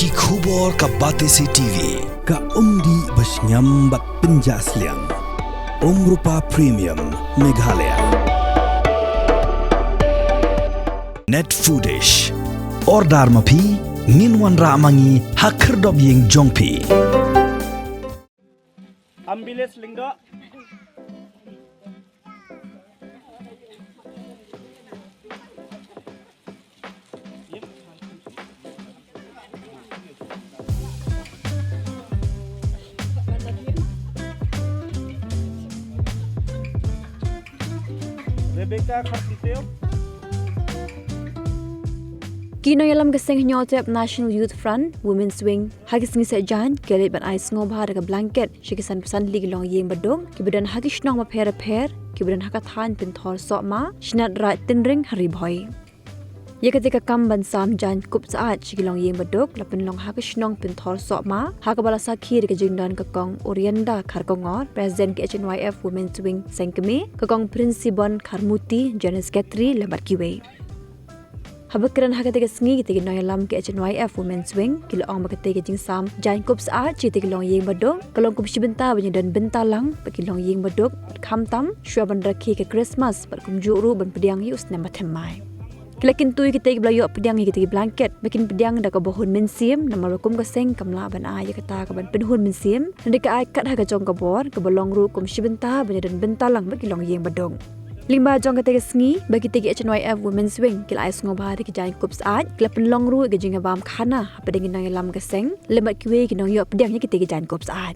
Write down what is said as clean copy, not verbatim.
ki khubor ka batesi TV ka umdi basnyam bat penjasliang Rupa Premium Meghalaya Net Foodish Ordar mapi Minwan Ramangi Hakerdob Ying Jongpi Ambiles lingga Rebecca Cartiteo Kino yalam gaseng nyotep National Youth Front Women's Wing hagis ngisa jan kelit ban ais ngobha daga blanket shikisan pesan lig Longïng Baduk kibudan hagis nong ma pher kibudan hakathan pinthor sokma Shnat rat Tynring haribhoi ye ketika kam ban sam jan kup saat shiki Longïng Baduk lapin long hagis nong pinthor sokma hakabala sakhi daga jingdan kakong Orienda kharkongor president ke Hnyf Women's Wing sengkeme kakong prinsipon kharmuti General Secretary lambat kiwe Habakran hakatega sngi kitegi noyalam ke Hnyf Women's Wing kilo ong bakatega jingsam jan kup saat chitegi Longïng Baduk kalong kup shibenta banyadan bentalang bagi Longïng Baduk khamtam shwaban rakhi ke Christmas par kumjuru ban pediang yus nama themai Kelakin tui kitegi blayo pediang kitegi blanket makin pediang da ka bohun mensim nama rokum ka seng kamla ban ay kata ka ban penhun mensim ndika ay kat haga jong ka bor ka bolong ru kum shibenta banyadan bentalang bagi Longïng Baduk Limba jong katega sngi bagi tegi Hnyf Women's Wing kila ais ngobha ki jan kup saat kila penlong ru ke jinga bam khana padengin nang lam keseng lemat kiwe ki nong yo pedang ki tegi jan kup saat